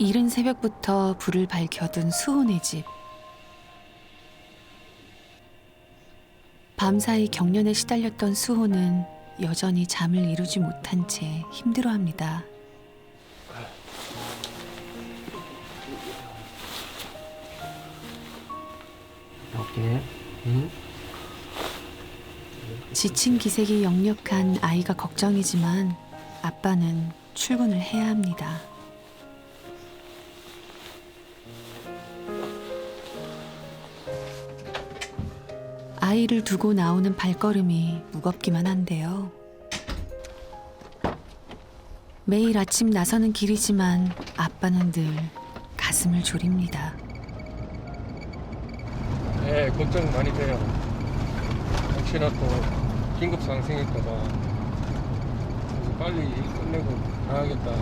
이른 새벽부터 불을 밝혀둔 수호네 집. 밤사이 경련에 시달렸던 수호는 여전히 잠을 이루지 못한 채 힘들어합니다. 이렇게. 응? 지친 기색이 역력한 아이가 걱정이지만 아빠는 출근을 해야 합니다. 아이를 두고 나오는 발걸음이 무겁기만 한데요. 매일 아침 나서는 길이지만 아빠는 늘 가슴을 졸입니다. 네, 걱정 많이 돼요. 혹시나 또 긴급 상황 생길까봐 그래서 빨리 일 끝내고 가야겠다.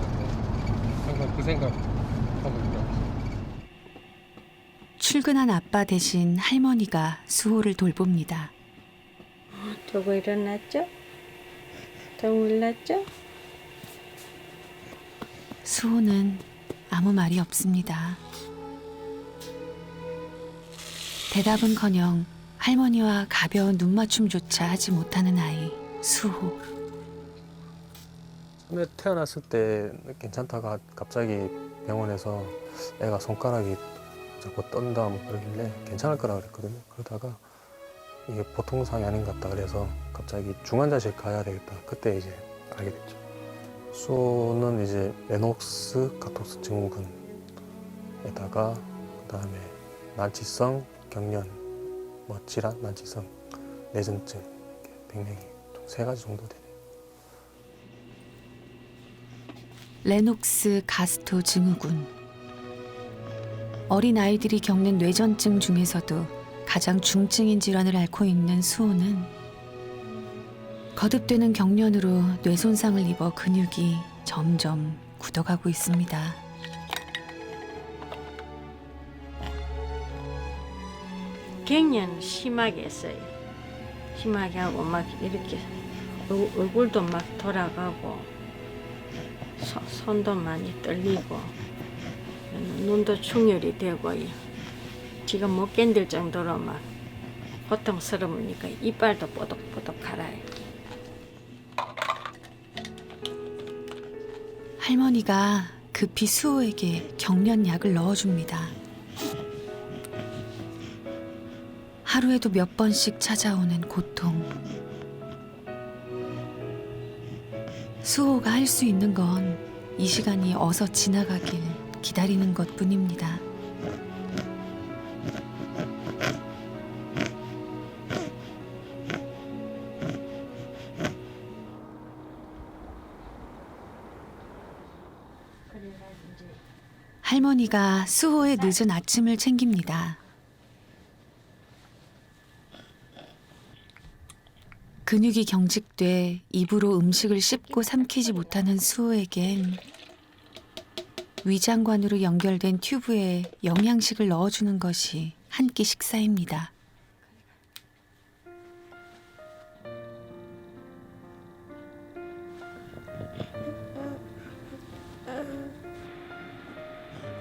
항상 그 생각하고 있다. 출근한 아빠 대신 할머니가 수호를 돌봅니다. 두고 일어났죠? 주물렀죠? 수호는 아무 말이 없습니다. 대답은커녕 할머니와 가벼운 눈맞춤조차 하지 못하는 아이 수호. 처음에 태어났을 때 괜찮다가 갑자기 병원에서 애가 손가락이 자꾸 떤다 뭐 그러길래 괜찮을 거라 그랬거든요. 그러다가 이게 보통 상이 아닌 것 같다 그래서 갑자기 중환자실 가야 되겠다. 그때 이제 알게 됐죠. 수호는 이제 레녹스 가톡스 증후군에다가 그다음에 난치성 경련, 뭐 질환, 난치성 뇌전증 이렇게 병명이 좀 3가지 정도 되네요. 레녹스 가스토 증후군. 어린 아이들이 겪는 뇌전증 중에서도 가장 중증인 질환을 앓고 있는 수호는 거듭되는 경련으로 뇌 손상을 입어 근육이 점점 굳어가고 있습니다. 갱년 심하게 했어요. 심하게 하고 막 이렇게 얼굴도 막 돌아가고 손도 많이 떨리고 눈도 충혈이 되고요. 지금 못 견딜 정도로 막 고통스러우니까 이빨도 뽀독뽀독 갈아요. 할머니가 급히 수호에게 경련약을 넣어줍니다. 하루에도 몇 번씩 찾아오는 고통. 수호가 할 수 있는 건 이 시간이 어서 지나가길 기다리는 것뿐입니다. 할머니가 수호의 늦은 아침을 챙깁니다. 근육이 경직돼 입으로 음식을 씹고 삼키지 못하는 수호에겐 위장관으로 연결된 튜브에 영양식을 넣어주는 것이 한 끼 식사입니다.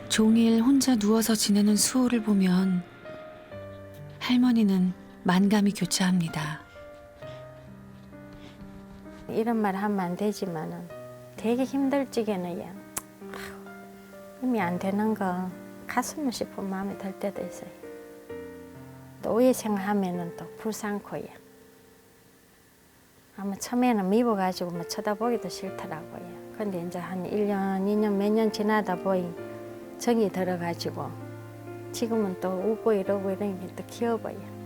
종일 혼자 누워서 지내는 수호를 보면 할머니는 만감이 교차합니다. 이런 말 하면 안 되지만은 되게 힘들지게는 힘이 안 되는 거 가슴을 싶은 마음이 들 때도 있어요. 또 오해 생각하면은 또 불쌍코요. 아마 처음에는 미워가지고 뭐 쳐다보기도 싫더라고요. 근데 이제 한 1년, 2년, 몇 년 지나다 보니 정이 들어가지고 지금은 또 웃고 이러고 이러는 게 또 귀여워 보여.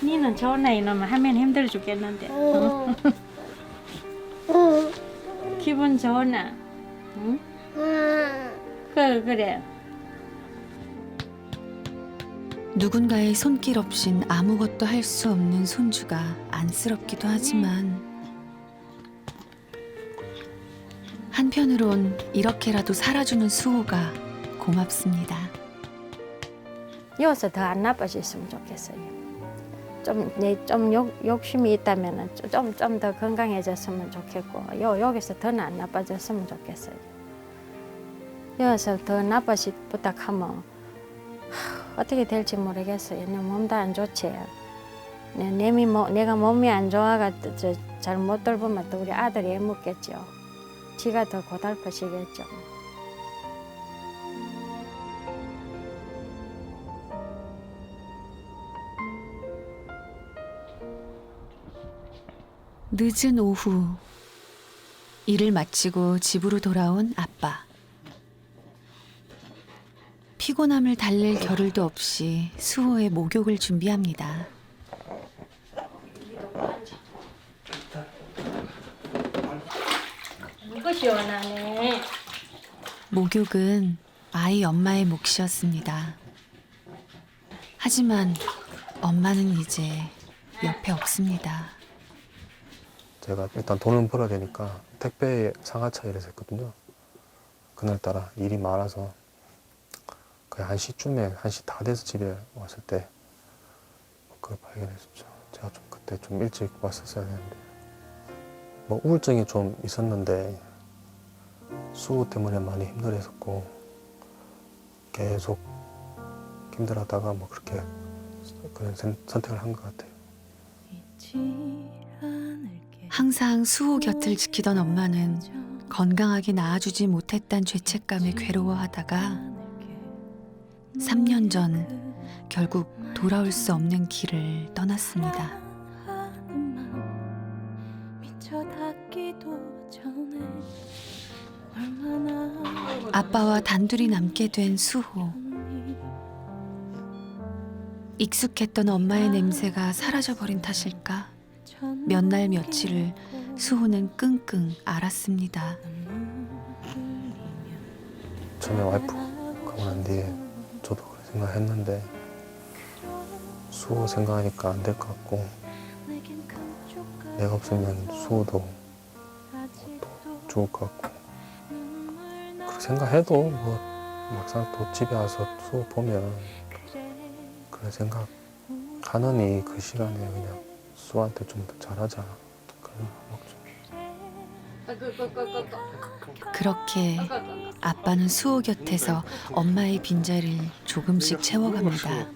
니는 좋은 나이 놈은 하면 힘들어 죽겠는데. 기분 좋으나? 응? 그래. 누군가의 손길 없인 아무것도 할 수 없는 손주가 안쓰럽기도 하지만 한편으론 이렇게라도 살아주는 수호가 고맙습니다. 이어서 더 안 나빠졌으면 좋겠어요. 좀 욕심이 있다면은 좀 더 건강해졌으면 좋겠고 여기서 더는 안 나빠졌으면 좋겠어요. 여기서 더 나빠지부터 하면 어떻게 될지 모르겠어요. 내 몸도 안 좋지. 내가 몸이 안 좋아가 잘 못 돌보면 또 우리 아들이 애먹겠죠. 지가 더 고달프시겠죠. 늦은 오후 일을 마치고 집으로 돌아온 아빠. 피곤함을 달랠 겨를도 없이 수호의 목욕을 준비합니다. 이거 시원하네. 목욕은 아이 엄마의 몫이었습니다. 하지만 엄마는 이제 옆에 없습니다. 제가 일단 돈을 벌어야 되니까 택배 상하차 일을 했거든요. 그날따라 일이 많아서 거의 1시쯤에 1시 다 돼서 집에 왔을 때 그걸 발견했었죠. 제가 좀 그때 좀 일찍 왔었어야 되는데 뭐 우울증이 좀 있었는데 수호 때문에 많이 힘들었었고 계속 힘들어하다가 뭐 그렇게 그런 선택을 한 것 같아요. 항상 수호 곁을 지키던 엄마는 건강하게 낳아주지 못했단 죄책감에 괴로워하다가 3년 전 결국 돌아올 수 없는 길을 떠났습니다. 아빠와 단둘이 남게 된 수호. 익숙했던 엄마의 냄새가 사라져버린 탓일까? 몇 날 며칠을 수호는 끙끙 앓았습니다. 처음에 와이프 가고 난 뒤에 저도 그런 생각했는데 수호 생각하니까 안 될 것 같고 내가 없으면 수호도 또 죽을 것 같고 그렇게 생각해도 뭐 막상 또 집에 와서 수호 보면 그런 생각 하느니 그 시간에 그냥 수호한테 좀 더 잘하자 그런 마음 먹죠. 그렇게 아빠는 수호 곁에서 엄마의 빈자리를 조금씩 채워갑니다.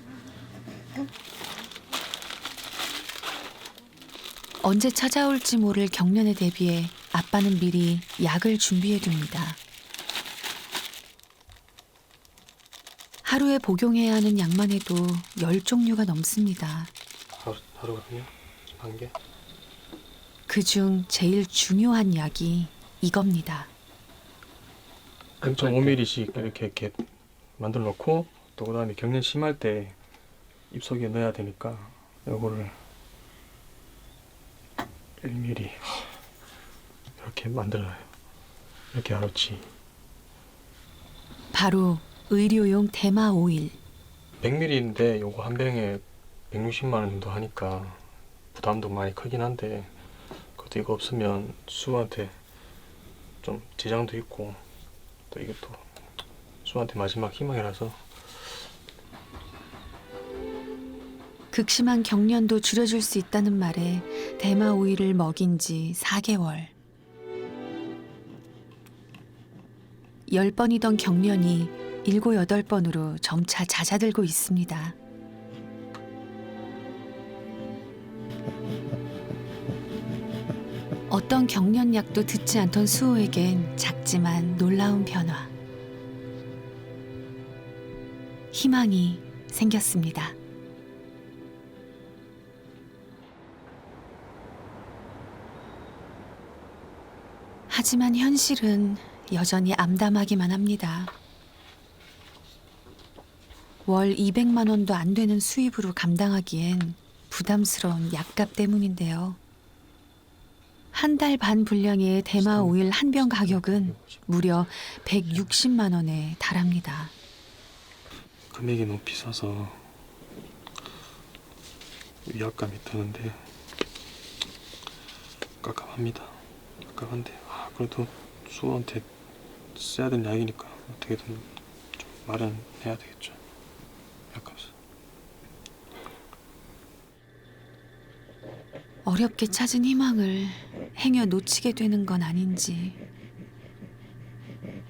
언제 찾아올지 모를 경련에 대비해 아빠는 미리 약을 준비해둡니다. 하루에 복용해야 하는 약만 해도 10종류가 넘습니다. 하루거든요? 한 개? 그중 제일 중요한 약이 이겁니다. 0.5ml씩 이렇게 만들어 놓고 또 그다음에 경련 심할 때 입속에 넣어야 되니까 요거를 1ml 이렇게 만들어요. 이렇게 하루치. 바로 의료용 대마 오일. 100ml인데 요거 한 병에 160만 원 정도 하니까 부담도 많이 크긴 한데 그것도 이거 없으면 수호한테 좀 지장도 있고 또 이게 또 수호한테 마지막 희망이라서 극심한 경련도 줄여줄 수 있다는 말에 대마 오일을 먹인 지 4개월. 10번이던 경련이 7, 8번으로 점차 잦아들고 있습니다. 어떤 경련약도 듣지 않던 수호에겐 작지만 놀라운 변화. 희망이 생겼습니다. 하지만 현실은 여전히 암담하기만 합니다. 월 200만 원도 안 되는 수입으로 감당하기엔 부담스러운 약값 때문인데요. 한 달 반 분량의 대마 오일 한 병 가격은 무려 160만 원에 달합니다. 금액이 너무 비싸서 위압감이 드는데 깝깝합니다. 깝깝한데 그래도 수호한테 써야 되는 약이니까 어떻게든 좀 마련해야 되겠죠. 약값은. 어렵게 찾은 희망을 행여 놓치게 되는 건 아닌지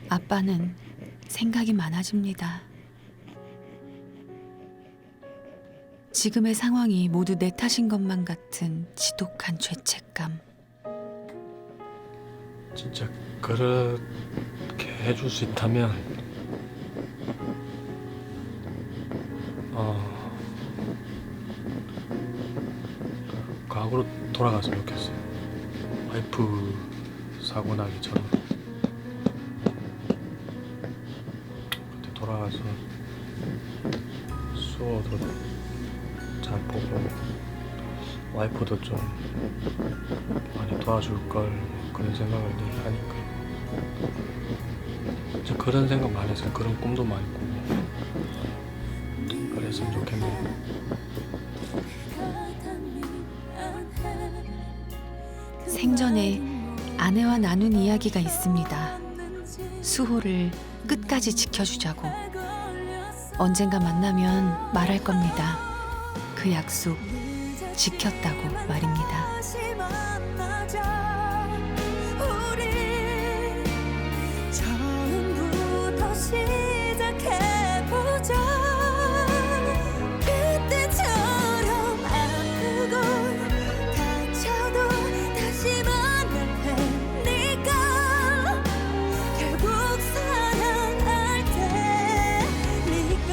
아빠는 생각이 많아집니다. 지금의 상황이 모두 내 탓인 것만 같은 지독한 죄책감. 진짜 그렇게 해줄 수 있다면 과거로 돌아갔으면 좋겠어요. 와이프 사고 나기 전에 그때 돌아가서 수호도 잘 보고 와이프도 좀 많이 도와줄 걸 그런 생각을 늘 하니까 진짜 그런 생각 많이 했어요. 그런 꿈도 많이 꾸고 그랬으면 좋겠네요. 생전에 아내와 나눈 이야기가 있습니다. 수호를 끝까지 지켜주자고. 언젠가 만나면 말할 겁니다. 그 약속 지켰다고 말입니다. 처음부터 시작해보자. 그때처럼 아프고 다쳐도 다시 만날 테니까. 결국 사랑할 테니까.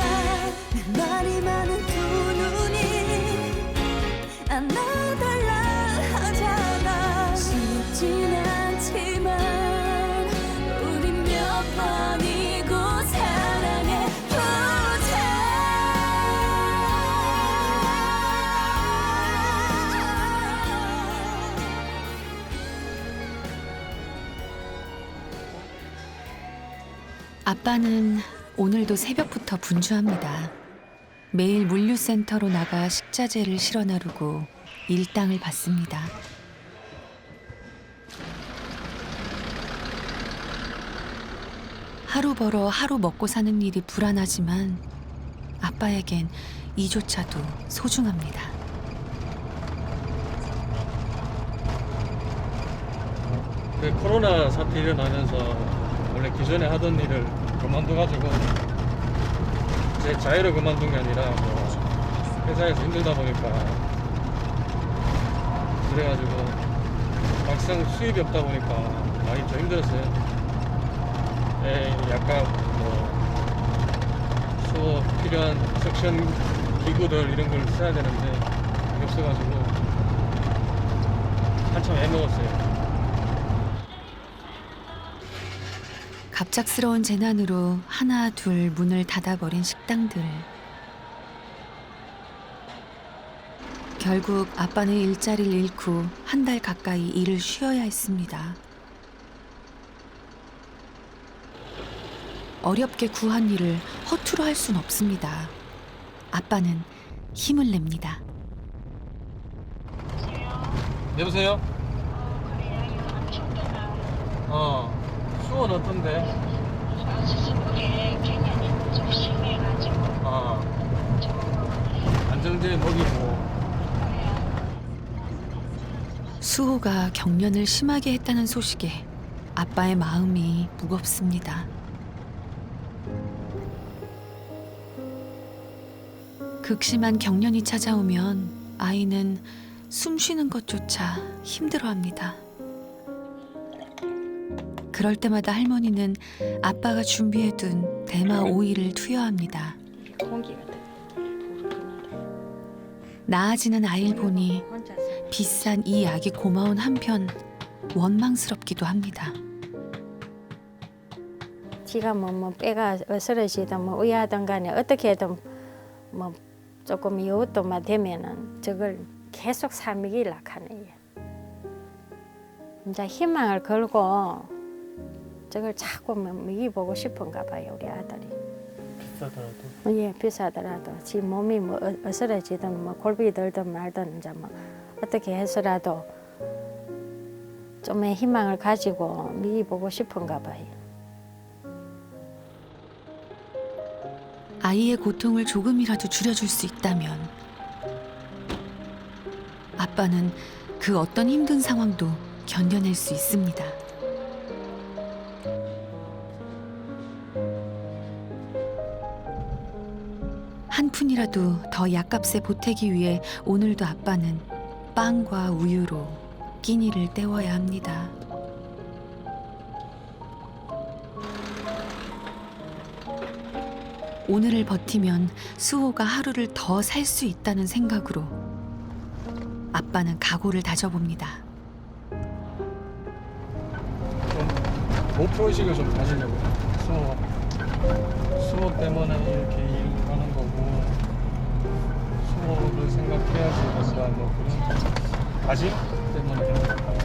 내 말이 많은 두 눈이 안아달라 하잖아. 쉽진 않지만 우리 몇 번이고 사랑해보자. 아빠는 오늘도 새벽부터 분주합니다. 매일 물류센터로 나가 식자재를 실어 나르고 일당을 받습니다. 하루 벌어 하루 먹고 사는 일이 불안하지만 아빠에겐 이조차도 소중합니다. 그 코로나 사태 일어나면서 원래 기존에 하던 일을 그만둬가지고 제 자유로 그만둔 게 아니라 뭐 회사에서 힘들다 보니까 그래가지고 막상 수입이 없다 보니까 많이 좀 힘들었어요. 약간 뭐 수업 필요한 석션 기구들 이런 걸 써야 되는데 그게 없어가지고 한참 애먹었어요. 갑작스러운 재난으로 하나 둘 문을 닫아버린 식당들. 결국 아빠는 일자리를 잃고 한 달 가까이 일을 쉬어야 했습니다. 어렵게 구한 일을 허투루 할 순 없습니다. 아빠는 힘을 냅니다. 여보세요? 수원 어떤데? 안정제 먹이고. 수호가 경련을 심하게 했다는 소식에 아빠의 마음이 무겁습니다. 극심한 경련이 찾아오면 아이는 숨 쉬는 것조차 힘들어합니다. 그럴 때마다 할머니는 아빠가 준비해둔 대마 오이를 투여합니다. 공기 같은 나아지는 아이를 보니 혼자서 비싼 이 약이 고마운 한편 원망스럽기도 합니다. 지가 뭐 뼈가 어스러지든 뭐 의아하든 간에 어떻게든 뭐 조금 이웃도만 되면은 저걸 계속 삶이길라 하네. 이제 희망을 걸고 저걸 자꾸 먹이보고 싶은가 봐요, 우리 아들이. 비싸더라도. 예, 비싸더라도 지 몸이 뭐 어스러지든 뭐 골비 들든 말든 이제 뭐 어떻게 해서라도 좀의 희망을 가지고 먹이보고 싶은가 봐요. 아이의 고통을 조금이라도 줄여줄 수 있다면 아빠는 그 어떤 힘든 상황도 견뎌낼 수 있습니다. 한 푼이라도 더 약값에 보태기 위해 오늘도 아빠는 빵과 우유로 끼니를 때워야 합니다. 오늘을 버티면 수호가 하루를 더 살 수 있다는 생각으로 아빠는 각오를 다져봅니다. 좀 목표의식을 좀 가지려고. 수호 때문에 이렇게 일하는 거고, 수호를 생각해야지 뭔가 뭐 그런 다짐 때문에 그런 것 같아요.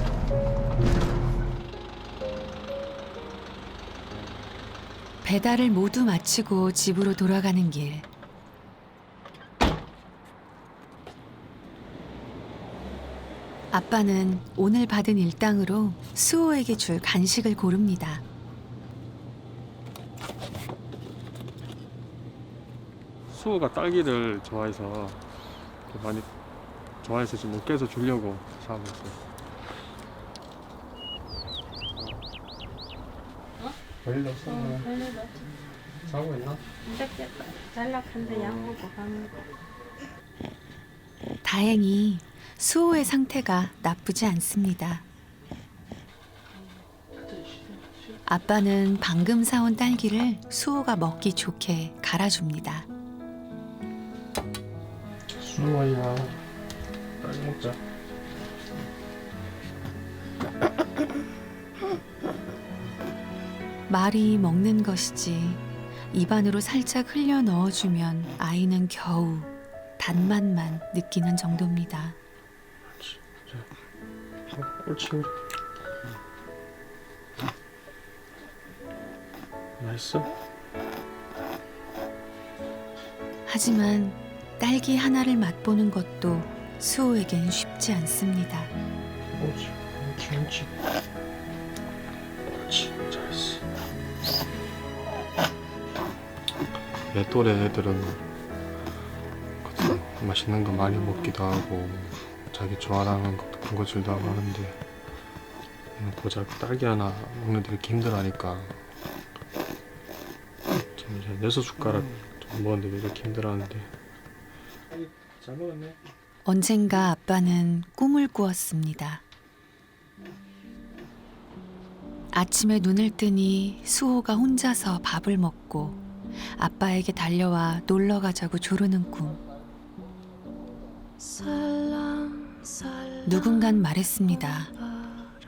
배달을 모두 마치고 집으로 돌아가는 길. 아빠는 오늘 받은 일당으로 수호에게 줄 간식을 고릅니다. 수호가 딸기를 좋아해서 많이 좋아해서 지금 못 깨서 주려고 사고 있어요. 별일 없어? 별일 없지. 자고 있나? 이렇게 잘락한데 약 먹고 가는 거. 다행히 수호의 상태가 나쁘지 않습니다. 아빠는 방금 사온 딸기를 수호가 먹기 좋게 갈아줍니다. 수호야, 딸기 먹자. 말이 먹는 것이지 입안으로 살짝 흘려 넣어주면 아이는 겨우 단맛만 느끼는 정도입니다. 옳지, 옳지. 맛있어? 하지만 딸기 하나를 맛보는 것도 수호에겐 쉽지 않습니다. 옳지, 옳지, 옳지. 옳지, 잘했어. 내 또래 애들은 그치, 맛있는 거 많이 먹기도 하고 자기 좋아하는 것도 군것질도 하고 하는데 고작 딸기 하나 먹는데 이렇게 힘들어하니까 좀 이제 6숟가락 좀 먹었는데 왜 이렇게 힘들어하는데 잘 먹었네. 언젠가 아빠는 꿈을 꾸었습니다. 아침에 눈을 뜨니 수호가 혼자서 밥을 먹고 아빠에게 달려와 놀러 가자고 조르는 꿈. 누군간 말했습니다.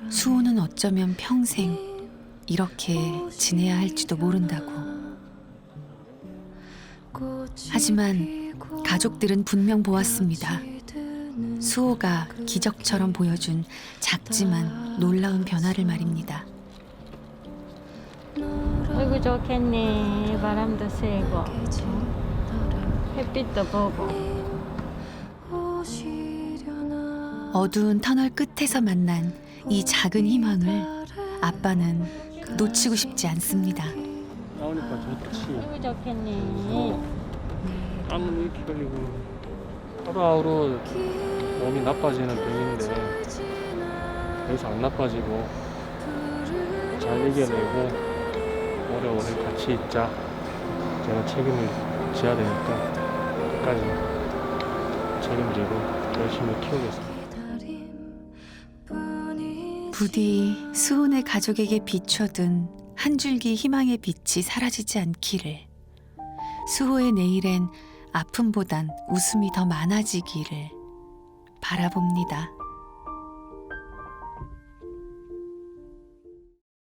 수호는 어쩌면 평생 이렇게 지내야 할지도 모른다고. 하지만 가족들은 분명 보았습니다. 수호가 기적처럼 보여준 작지만 놀라운 변화를 말입니다. 아이고 좋겠네. 바람도 쐬고 햇빛도 보고. 어두운 터널 끝에서 만난 이 작은 희망을 아빠는 놓치고 싶지 않습니다. 나오니까 좋지. 아이고 좋겠네. 땀은 이렇게 흘리고 하루하루 몸이 나빠지는 병인데 더 이상 안 나빠지고 잘 이겨내고 오래오래 같이 있자. 제가 책임을 져야 되니까 끝까지 책임지고 열심히 키우겠습니다. 부디 수훈의 가족에게 비춰둔 한 줄기 희망의 빛이 사라지지 않기를, 수호의 내일엔 아픔보단 웃음이 더 많아지기를 바라봅니다.